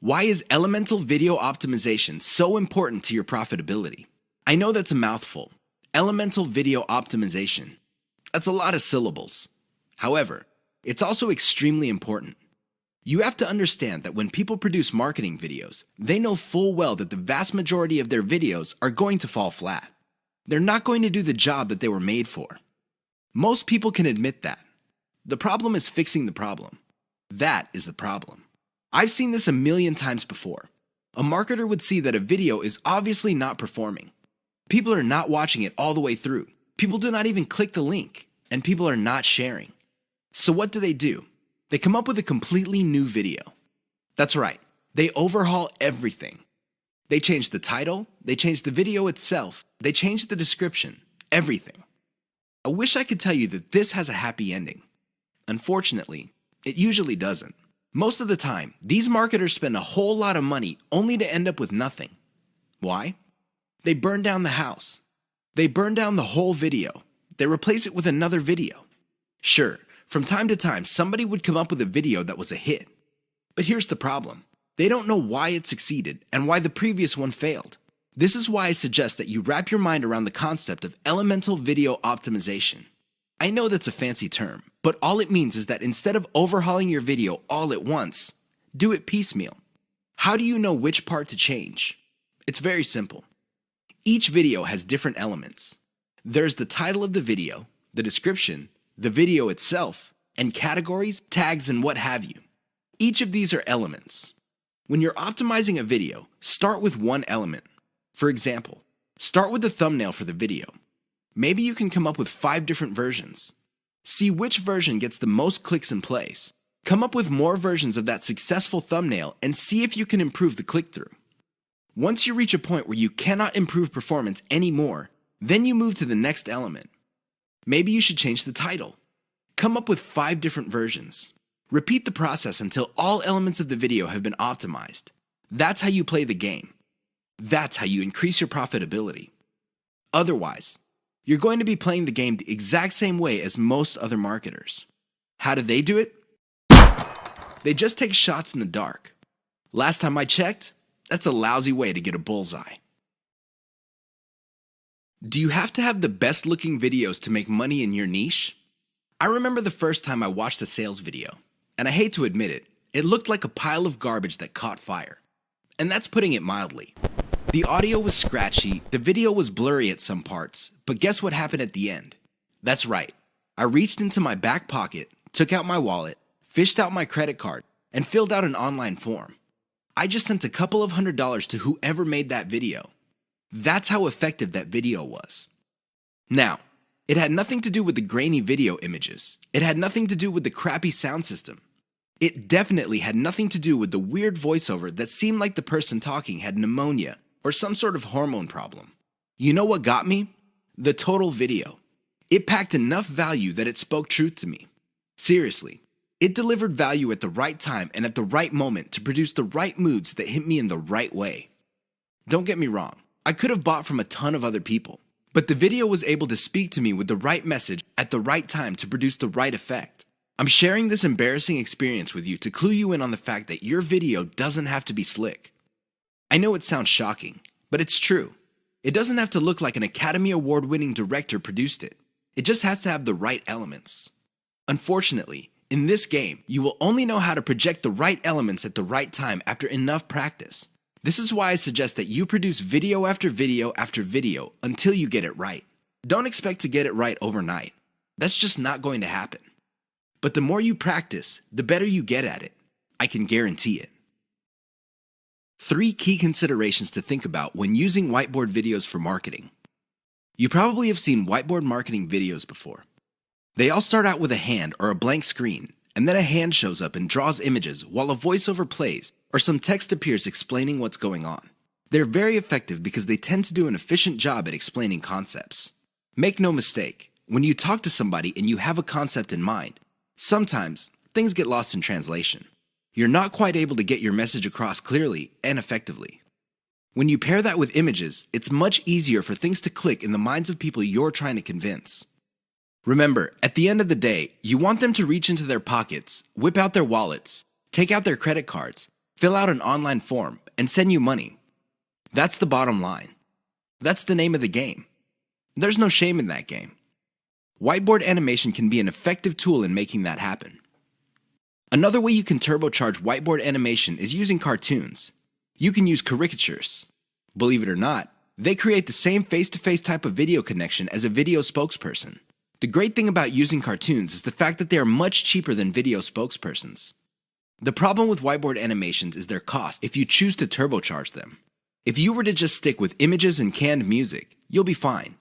Why is elemental video optimization so important to your profitability? I know that's a mouthful. Elemental video optimization. That's a lot of syllables. However, it's also extremely important. You have to understand that when people produce marketing videos, they know full well that the vast majority of their videos are going to fall flat. They're not going to do the job that they were made for. Most people can admit that. The problem is fixing the problem. That is the problem. I've seen this a million times before. A marketer would see that a video is obviously not performing. People are not watching it all the way through. People do not even click the link, and people are not sharing. So what do? They come up with a completely new video. That's right, they overhaul everything. They change the title, they change the video itself, they change the description, everything. I wish I could tell you that this has a happy ending. Unfortunately, it usually doesn't. Most of the time, these marketers spend a whole lot of money only to end up with nothing. Why? They burn down the house. They burn down the whole video. They replace it with another video. Sure, from time to time, somebody would come up with a video that was a hit. But here's the problem. They don't know why it succeeded and why the previous one failed. This is why I suggest that you wrap your mind around the concept of elemental video optimization. I know that's a fancy term, but all it means is that instead of overhauling your video all at once, do it piecemeal. How do you know which part to change? It's very simple. Each video has different elements. There's the title of the video, the description, the video itself, and categories, tags, and what have you. Each of these are elements. When you're optimizing a video, start with one element. For example, start with the thumbnail for the video. Maybe you can come up with 5 different versions. See which version gets the most clicks and plays. Come up with more versions of that successful thumbnail and see if you can improve the click-through. Once you reach a point where you cannot improve performance anymore, then you move to the next element. Maybe you should change the title. Come up with 5 different versions. Repeat the process until all elements of the video have been optimized. That's how you play the game. That's how you increase your profitability. Otherwise, you're going to be playing the game the exact same way as most other marketers. How do they do it? They just take shots in the dark. Last time I checked, that's a lousy way to get a bullseye. Do you have to have the best looking videos to make money in your niche? I remember the first time I watched a sales video, and I hate to admit it, it looked like a pile of garbage that caught fire. And that's putting it mildly. The audio was scratchy, the video was blurry at some parts, but guess what happened at the end? That's right. I reached into my back pocket, took out my wallet, fished out my credit card, and filled out an online form. I just sent a couple of $100s to whoever made that video. That's how effective that video was. Now, it had nothing to do with the grainy video images. It had nothing to do with the crappy sound system. It definitely had nothing to do with the weird voiceover that seemed like the person talking had pneumonia or some sort of hormone problem. You know what got me? The total video. It packed enough value that it spoke truth to me. Seriously, it delivered value at the right time and at the right moment to produce the right moods that hit me in the right way. Don't get me wrong, I could have bought from a ton of other people, but the video was able to speak to me with the right message at the right time to produce the right effect. I'm sharing this embarrassing experience with you to clue you in on the fact that your video doesn't have to be slick. I know it sounds shocking, but it's true. It doesn't have to look like an Academy Award-winning director produced it. It just has to have the right elements. Unfortunately, in this game, you will only know how to project the right elements at the right time after enough practice. This is why I suggest that you produce video after video after video until you get it right. Don't expect to get it right overnight. That's just not going to happen. But the more you practice, the better you get at it. I can guarantee it. 3 key considerations to think about when using whiteboard videos for marketing. You probably have seen whiteboard marketing videos before. They all start out with a hand or a blank screen, and then a hand shows up and draws images while a voiceover plays or some text appears explaining what's going on. They're very effective because they tend to do an efficient job at explaining concepts. Make no mistake, when you talk to somebody and you have a concept in mind, sometimes things get lost in translation. You're not quite able to get your message across clearly and effectively. When you pair that with images, it's much easier for things to click in the minds of people you're trying to convince. Remember, at the end of the day, you want them to reach into their pockets, whip out their wallets, take out their credit cards, fill out an online form, and send you money. That's the bottom line. That's the name of the game. There's no shame in that game. Whiteboard animation can be an effective tool in making that happen. Another way you can turbocharge whiteboard animation is using cartoons. You can use caricatures. Believe it or not, they create the same face-to-face type of video connection as a video spokesperson. The great thing about using cartoons is the fact that they are much cheaper than video spokespersons. The problem with whiteboard animations is their cost if you choose to turbocharge them. If you were to just stick with images and canned music, you'll be fine.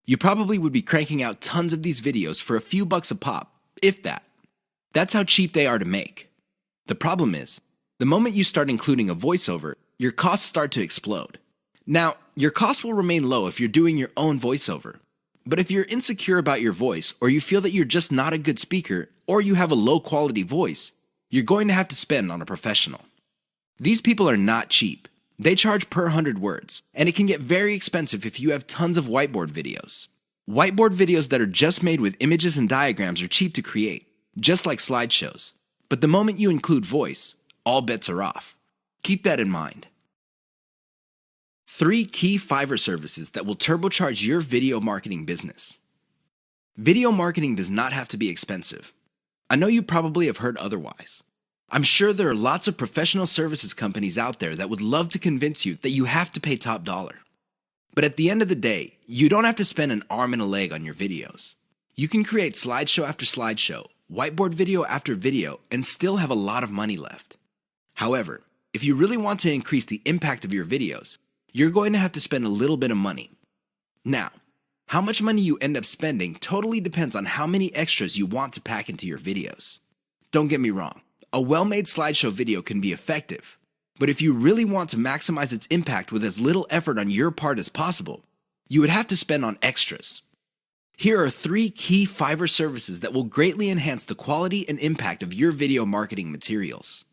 You probably would be cranking out tons of these videos for a few bucks a pop, if that. That's how cheap they are to make. The problem is, the moment you start including a voiceover, your costs start to explode. Now, your costs will remain low if you're doing your own voiceover. But if you're insecure about your voice, or you feel that you're just not a good speaker, or you have a low quality voice, you're going to have to spend on a professional. These people are not cheap. They charge per 100 words, and it can get very expensive if you have tons of whiteboard videos. Whiteboard videos that are just made with images and diagrams are cheap to create, just like slideshows. But the moment you include voice, all bets are off. Keep that in mind. 3 key Fiverr services that will turbocharge your video marketing business. Video marketing does not have to be expensive. I know you probably have heard otherwise. I'm sure there are lots of professional services companies out there that would love to convince you that you have to pay top dollar. But at the end of the day, you don't have to spend an arm and a leg on your videos. You can create slideshow after slideshow, whiteboard video after video, and still have a lot of money left. However, if you really want to increase the impact of your videos, you're going to have to spend a little bit of money. Now, how much money you end up spending totally depends on how many extras you want to pack into your videos. Don't get me wrong, a well-made slideshow video can be effective, but if you really want to maximize its impact with as little effort on your part as possible, you would have to spend on extras. Here are 3 key Fiverr services that will greatly enhance the quality and impact of your video marketing materials.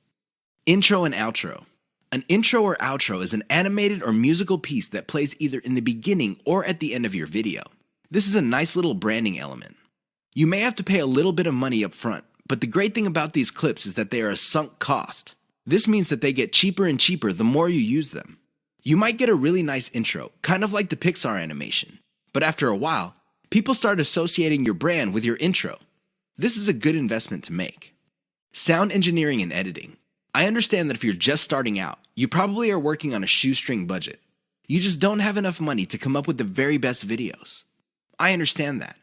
Intro and outro. An intro or outro is an animated or musical piece that plays either in the beginning or at the end of your video. This is a nice little branding element. You may have to pay a little bit of money up front, but the great thing about these clips is that they are a sunk cost. This means that they get cheaper and cheaper the more you use them. You might get a really nice intro, kind of like the Pixar animation, but after a while, people start associating your brand with your intro. This is a good investment to make. Sound engineering and editing. I understand that if you're just starting out, you probably are working on a shoestring budget. You just don't have enough money to come up with the very best videos. I understand that.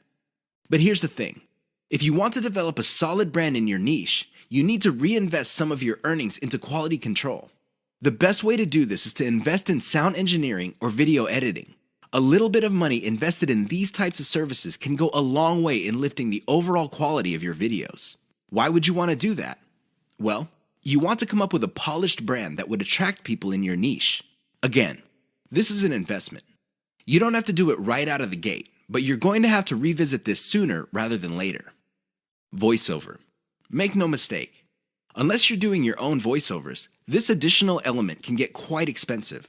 But here's the thing. If you want to develop a solid brand in your niche, you need to reinvest some of your earnings into quality control. The best way to do this is to invest in sound engineering or video editing. A little bit of money invested in these types of services can go a long way in lifting the overall quality of your videos. Why would you want to do that? Well, you want to come up with a polished brand that would attract people in your niche. Again, this is an investment. You don't have to do it right out of the gate, but you're going to have to revisit this sooner rather than later. Voiceover. Make no mistake. Unless you're doing your own voiceovers, this additional element can get quite expensive.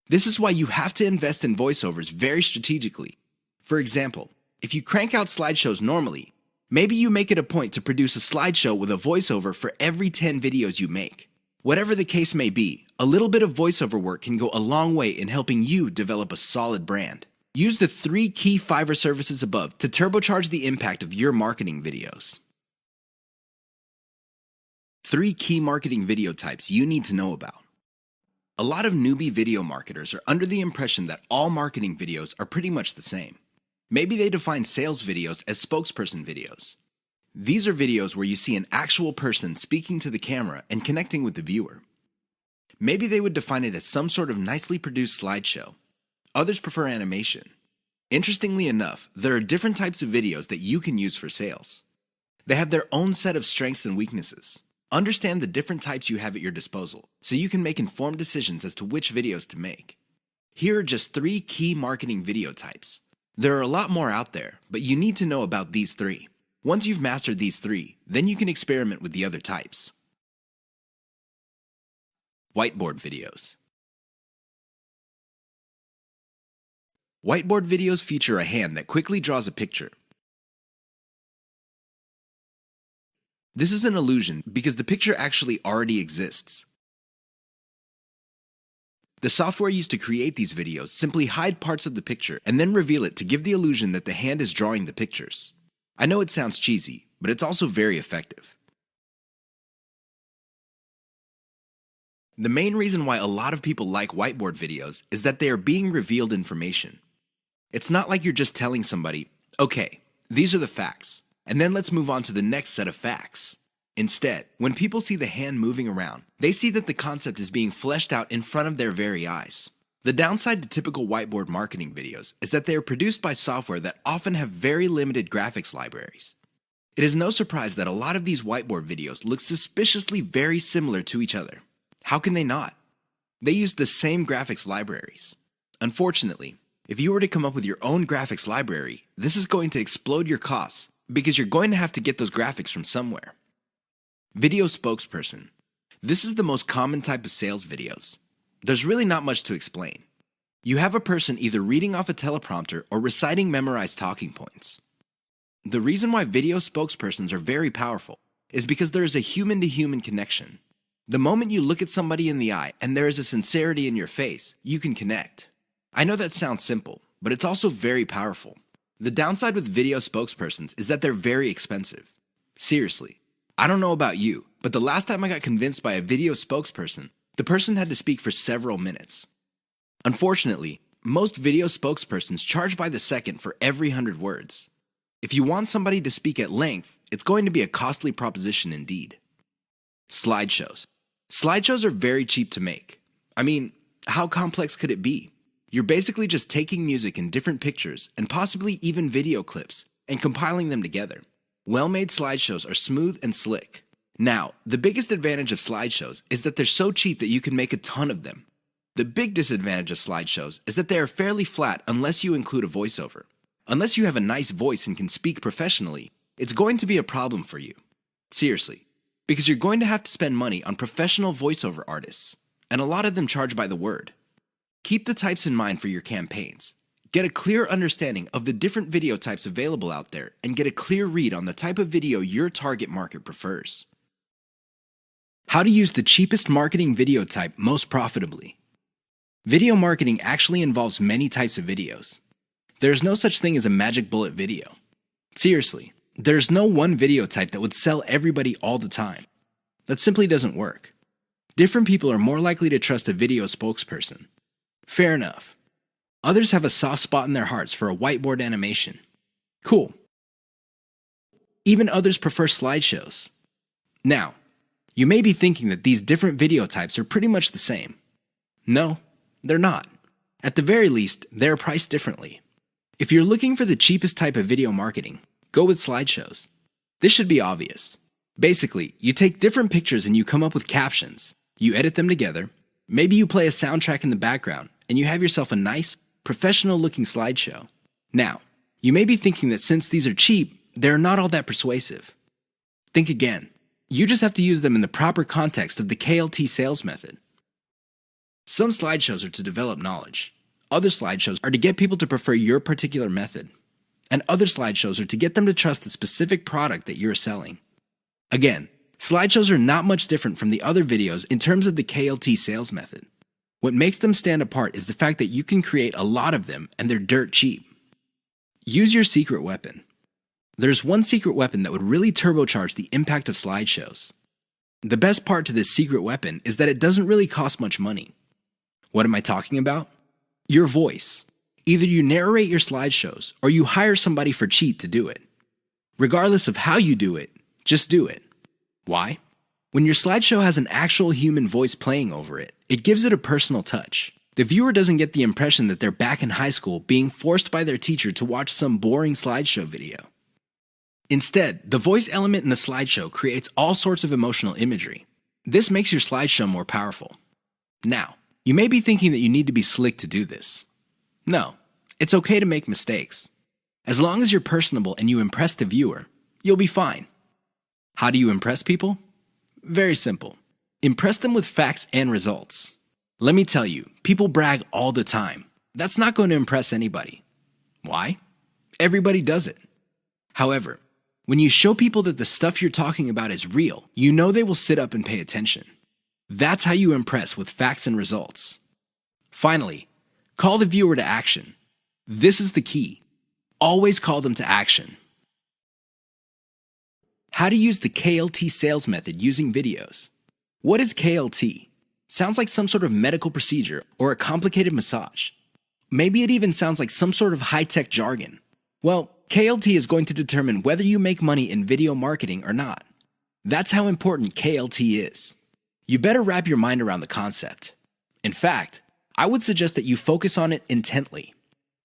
This is why you have to invest in voiceovers very strategically. For example, if you crank out slideshows normally, maybe you make it a point to produce a slideshow with a voiceover for every 10 videos you make. Whatever the case may be, a little bit of voiceover work can go a long way in helping you develop a solid brand. Use the 3 key Fiverr services above to turbocharge the impact of your marketing videos. 3 key marketing video types you need to know about. A lot of newbie video marketers are under the impression that all marketing videos are pretty much the same. Maybe they define sales videos as spokesperson videos. These are videos where you see an actual person speaking to the camera and connecting with the viewer. Maybe they would define it as some sort of nicely produced slideshow. Others prefer animation. Interestingly enough, there are different types of videos that you can use for sales. They have their own set of strengths and weaknesses. Understand the different types you have at your disposal so you can make informed decisions as to which videos to make. Here are just 3 key marketing video types. There are a lot more out there, but you need to know about these 3. Once you've mastered these 3, then you can experiment with the other types. Whiteboard videos. Whiteboard videos feature a hand that quickly draws a picture. This is an illusion because the picture actually already exists. The software used to create these videos simply hide parts of the picture and then reveal it to give the illusion that the hand is drawing the pictures. I know it sounds cheesy, but it's also very effective. The main reason why a lot of people like whiteboard videos is that they are being revealed information. It's not like you're just telling somebody, okay, these are the facts, and then let's move on to the next set of facts. Instead, when people see the hand moving around, they see that the concept is being fleshed out in front of their very eyes. The downside to typical whiteboard marketing videos is that they are produced by software that often have very limited graphics libraries. It is no surprise that a lot of these whiteboard videos look suspiciously very similar to each other. How can they not? They use the same graphics libraries. Unfortunately, if you were to come up with your own graphics library, this is going to explode your costs because you're going to have to get those graphics from somewhere. Video spokesperson. This is the most common type of sales videos. There's really not much to explain. You have a person either reading off a teleprompter or reciting memorized talking points. The reason why video spokespersons are very powerful is because there is a human-to-human connection. The moment you look at somebody in the eye and there is a sincerity in your face, you can connect. I know that sounds simple, but it's also very powerful. The downside with video spokespersons is that they're very expensive. Seriously, I don't know about you, but the last time I got convinced by a video spokesperson, the person had to speak for several minutes. Unfortunately, most video spokespersons charge by the second for every 100 words. If you want somebody to speak at length, it's going to be a costly proposition indeed. Slideshows. Slideshows are very cheap to make. I mean, how complex could it be? You're basically just taking music in different pictures and possibly even video clips and compiling them together. Well-made slideshows are smooth and slick. Now, the biggest advantage of slideshows is that they're so cheap that you can make a ton of them. The big disadvantage of slideshows is that they are fairly flat unless you include a voiceover. Unless you have a nice voice and can speak professionally, it's going to be a problem for you. Seriously. Because you're going to have to spend money on professional voiceover artists, and a lot of them charge by the word. Keep the types in mind for your campaigns. Get a clear understanding of the different video types available out there and get a clear read on the type of video your target market prefers. How to use the cheapest marketing video type most profitably. Video marketing actually involves many types of videos. There's no such thing as a magic bullet video. Seriously. There's no one video type that would sell everybody all the time. That simply doesn't work. Different people are more likely to trust a video spokesperson. Fair enough. Others have a soft spot in their hearts for a whiteboard animation. Cool. Even others prefer slideshows. Now, you may be thinking that these different video types are pretty much the same. No, they're not. At the very least, they're priced differently. If you're looking for the cheapest type of video marketing, go with slideshows. This should be obvious. Basically, you take different pictures and you come up with captions. You edit them together. Maybe you play a soundtrack in the background and you have yourself a nice, professional-looking slideshow. Now, you may be thinking that since these are cheap, they're not all that persuasive. Think again. You just have to use them in the proper context of the KLT sales method. Some slideshows are to develop knowledge. Other slideshows are to get people to prefer your particular method. And other slideshows are to get them to trust the specific product that you're selling. Again, slideshows are not much different from the other videos in terms of the KLT sales method. What makes them stand apart is the fact that you can create a lot of them and they're dirt cheap. Use your secret weapon. There's one secret weapon that would really turbocharge the impact of slideshows. The best part to this secret weapon is that it doesn't really cost much money. What am I talking about? Your voice. Either you narrate your slideshows or you hire somebody for cheap to do it. Regardless of how you do it, just do it. Why? When your slideshow has an actual human voice playing over it, it gives it a personal touch. The viewer doesn't get the impression that they're back in high school being forced by their teacher to watch some boring slideshow video. Instead, the voice element in the slideshow creates all sorts of emotional imagery. This makes your slideshow more powerful. Now, you may be thinking that you need to be slick to do this. No, it's okay to make mistakes. As long as you're personable and you impress the viewer, you'll be fine. How do you impress people? Very simple. Impress them with facts and results. Let me tell you, people brag all the time. That's not going to impress anybody. Why? Everybody does it. However, when you show people that the stuff you're talking about is real, you know they will sit up and pay attention. That's how you impress with facts and results. Finally, call the viewer to action. This is the key. Always call them to action. How to use the KLT sales method using videos. What is KLT? Sounds like some sort of medical procedure or a complicated massage. Maybe it even sounds like some sort of high-tech jargon. Well, KLT is going to determine whether you make money in video marketing or not. That's how important KLT is. You better wrap your mind around the concept. In fact, I would suggest that you focus on it intently.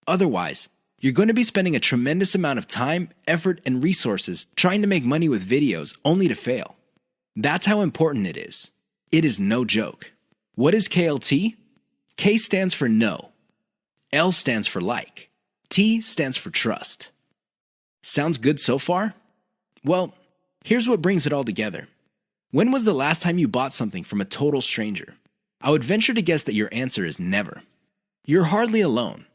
Otherwise, you're going to be spending a tremendous amount of time, effort, and resources trying to make money with videos only to fail. That's how important it is. It is no joke. What is KLT? K stands for no. L stands for like. T stands for trust. Sounds good so far? Well, here's what brings it all together. When was the last time you bought something from a total stranger? I would venture to guess that your answer is never. You're hardly alone.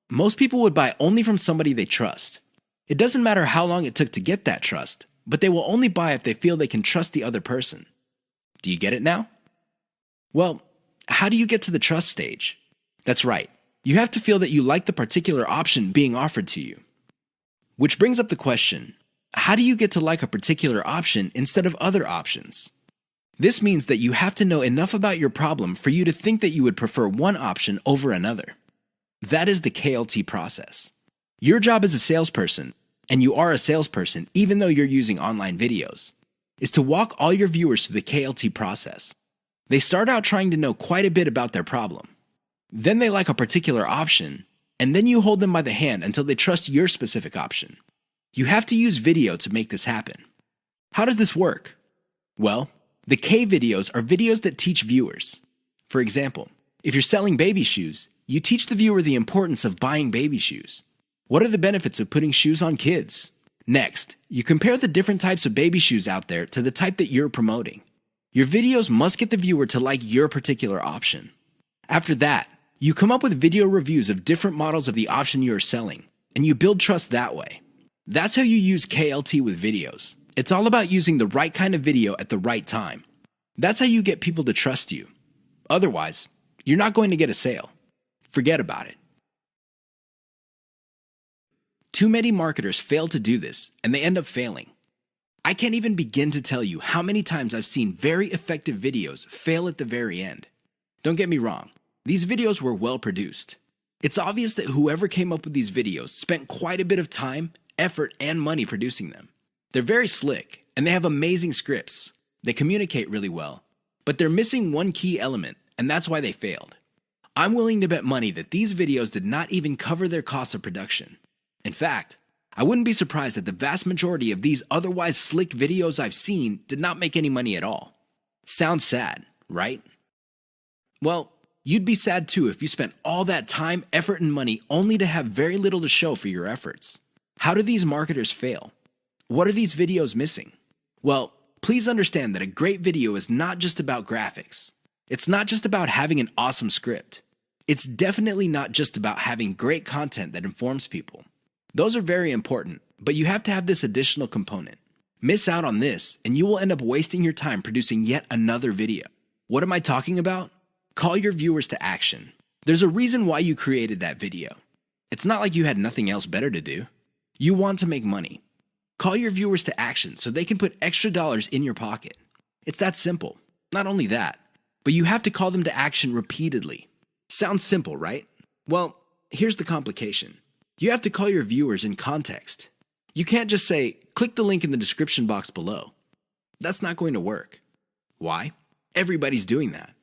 Most people would buy only from somebody they trust. It doesn't matter how long it took to get that trust, but they will only buy if they feel they can trust the other person. Do you get it now? Well, how do you get to the trust stage? That's right. You have to feel that you like the particular option being offered to you. Which brings up the question, how do you get to like a particular option instead of other options? This means that you have to know enough about your problem for you to think that you would prefer one option over another. That is the KLT process. Your job as a salesperson, and you are a salesperson even though you're using online videos, is to walk all your viewers through the KLT process. They start out trying to know quite a bit about their problem. Then they like a particular option, and then you hold them by the hand until they trust your specific option. You have to use video to make this happen. How does this work? Well, the K videos are videos that teach viewers. For example, if you're selling baby shoes, you teach the viewer the importance of buying baby shoes. What are the benefits of putting shoes on kids? Next, you compare the different types of baby shoes out there to the type that you're promoting. Your videos must get the viewer to like your particular option. After that, you come up with video reviews of different models of the option you are selling, and you build trust that way. That's how you use KLT with videos. It's all about using the right kind of video at the right time. That's how you get people to trust you. Otherwise, you're not going to get a sale. Forget about it. Too many marketers fail to do this, and they end up failing. I can't even begin to tell you how many times I've seen very effective videos fail at the very end. Don't get me wrong, these videos were well produced. It's obvious that whoever came up with these videos spent quite a bit of time, effort, and money producing them. They're very slick, and they have amazing scripts. They communicate really well, but they're missing one key element, and that's why they failed. I'm willing to bet money that these videos did not even cover their costs of production. In fact, I wouldn't be surprised that the vast majority of these otherwise slick videos I've seen did not make any money at all. Sounds sad, right? Well, you'd be sad too if you spent all that time, effort, and money only to have very little to show for your efforts. How do these marketers fail? What are these videos missing? Well, please understand that a great video is not just about graphics. It's not just about having an awesome script. It's definitely not just about having great content that informs people. Those are very important, but you have to have this additional component. Miss out on this, and you will end up wasting your time producing yet another video. What am I talking about? Call your viewers to action. There's a reason why you created that video. It's not like you had nothing else better to do. You want to make money. Call your viewers to action so they can put extra dollars in your pocket. It's that simple. Not only that, but you have to call them to action repeatedly. Sounds simple, right? Well, here's the complication. You have to call your viewers in context. You can't just say, click the link in the description box below. That's not going to work. Why? Everybody's doing that.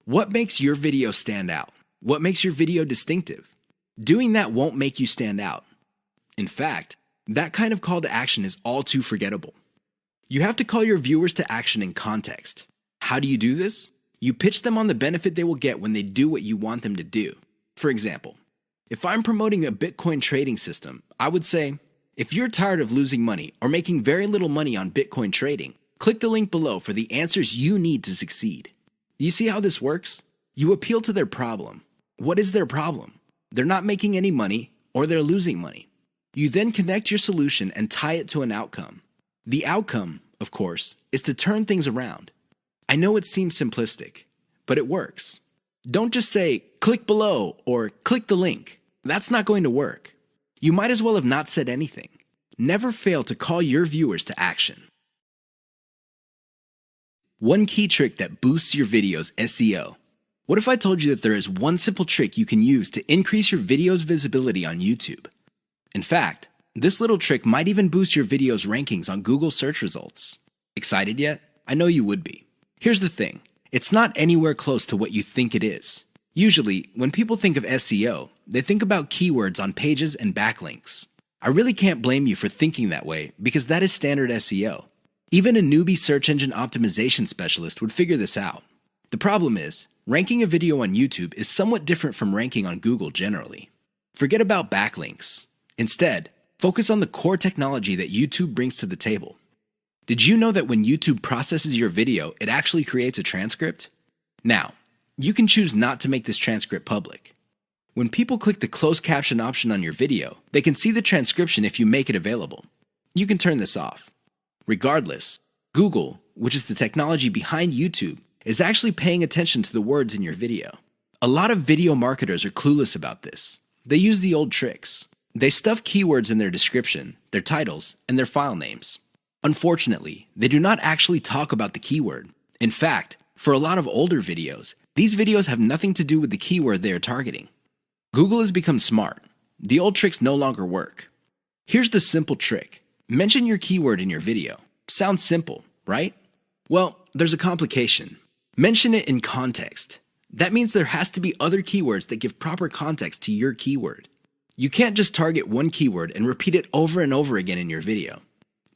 What makes your video stand out? What makes your video distinctive? Doing that won't make you stand out. In fact, that kind of call to action is all too forgettable. You have to call your viewers to action in context. How do you do this? You pitch them on the benefit they will get when they do what you want them to do. For example, if I'm promoting a Bitcoin trading system, I would say, if you're tired of losing money or making very little money on Bitcoin trading, click the link below for the answers you need to succeed. You see how this works? You appeal to their problem. What is their problem? They're not making any money or they're losing money. You then connect your solution and tie it to an outcome. The outcome, of course, is to turn things around. I know it seems simplistic, but it works. Don't just say, click below or click the link. That's not going to work. You might as well have not said anything. Never fail to call your viewers to action. One key trick that boosts your video's SEO. What if I told you that there is one simple trick you can use to increase your video's visibility on YouTube? In fact, this little trick might even boost your video's rankings on Google search results. Excited yet? I know you would be. Here's the thing. It's not anywhere close to what you think it is. Usually, when people think of SEO, they think about keywords on pages and backlinks. I really can't blame you for thinking that way because that is standard SEO. Even a newbie search engine optimization specialist would figure this out. The problem is, ranking a video on YouTube is somewhat different from ranking on Google generally. Forget about backlinks. Instead, focus on the core technology that YouTube brings to the table. Did you know that when YouTube processes your video, it actually creates a transcript? Now, you can choose not to make this transcript public. When people click the closed caption option on your video, they can see the transcription if you make it available. You can turn this off. Regardless, Google, which is the technology behind YouTube, is actually paying attention to the words in your video. A lot of video marketers are clueless about this. They use the old tricks. They stuff keywords in their description, their titles, and their file names. Unfortunately, they do not actually talk about the keyword. In fact, for a lot of older videos, these videos have nothing to do with the keyword they are targeting. Google has become smart. The old tricks no longer work. Here's the simple trick. Mention your keyword in your video. Sounds simple, right? Well, there's a complication. Mention it in context. That means there has to be other keywords that give proper context to your keyword. You can't just target one keyword and repeat it over and over again in your video.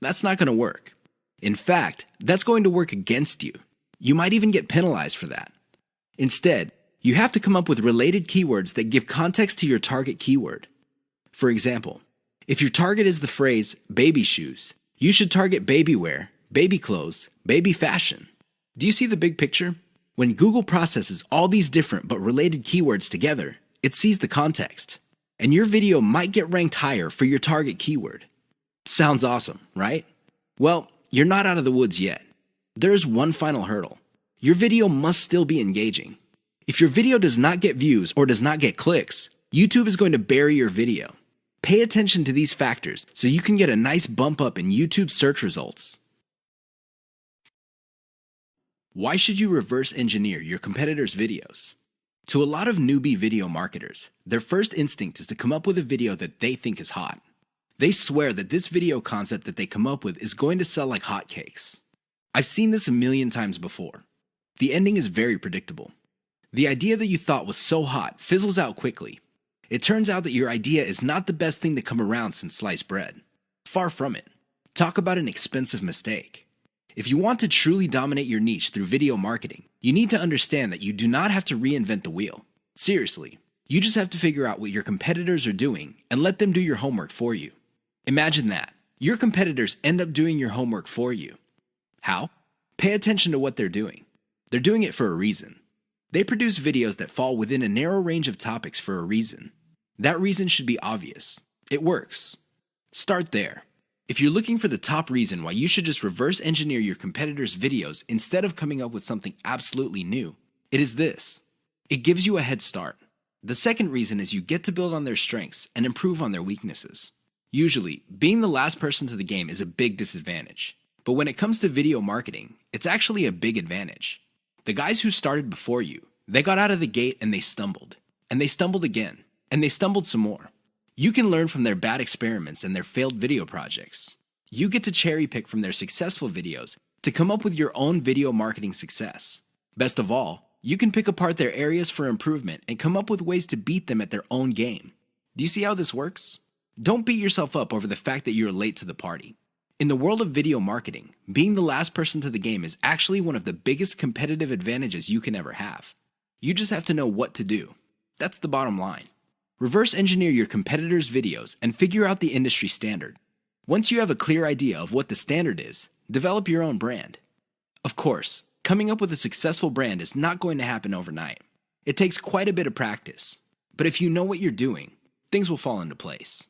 That's not going to work. In fact, that's going to work against you. You might even get penalized for that. Instead, you have to come up with related keywords that give context to your target keyword. For example, if your target is the phrase baby shoes, you should target baby wear, baby clothes, baby fashion. Do you see the big picture? When Google processes all these different but related keywords together, it sees the context. And your video might get ranked higher for your target keyword. Sounds awesome, right? Well, you're not out of the woods yet. There is one final hurdle. Your video must still be engaging. If your video does not get views or does not get clicks, YouTube is going to bury your video. Pay attention to these factors so you can get a nice bump up in YouTube search results. Why should you reverse engineer your competitors' videos? To a lot of newbie video marketers, their first instinct is to come up with a video that they think is hot. They swear that this video concept that they come up with is going to sell like hotcakes. I've seen this a million times before. The ending is very predictable. The idea that you thought was so hot fizzles out quickly. It turns out that your idea is not the best thing to come around since sliced bread. Far from it. Talk about an expensive mistake. If you want to truly dominate your niche through video marketing, you need to understand that you do not have to reinvent the wheel. Seriously, you just have to figure out what your competitors are doing and let them do your homework for you. Imagine that. Your competitors end up doing your homework for you. How? Pay attention to what they're doing. They're doing it for a reason. They produce videos that fall within a narrow range of topics for a reason. That reason should be obvious. It works. Start there. If you're looking for the top reason why you should just reverse engineer your competitors' videos instead of coming up with something absolutely new, it is this. It gives you a head start. The second reason is you get to build on their strengths and improve on their weaknesses. Usually, being the last person to the game is a big disadvantage. But when it comes to video marketing, it's actually a big advantage. The guys who started before you, they got out of the gate and they stumbled. And they stumbled again. And they stumbled some more. You can learn from their bad experiments and their failed video projects. You get to cherry pick from their successful videos to come up with your own video marketing success. Best of all, you can pick apart their areas for improvement and come up with ways to beat them at their own game. Do you see how this works? Don't beat yourself up over the fact that you're late to the party. In the world of video marketing, being the last person to the game is actually one of the biggest competitive advantages you can ever have. You just have to know what to do. That's the bottom line. Reverse engineer your competitors' videos and figure out the industry standard. Once you have a clear idea of what the standard is, develop your own brand. Of course, coming up with a successful brand is not going to happen overnight. It takes quite a bit of practice. But if you know what you're doing, things will fall into place.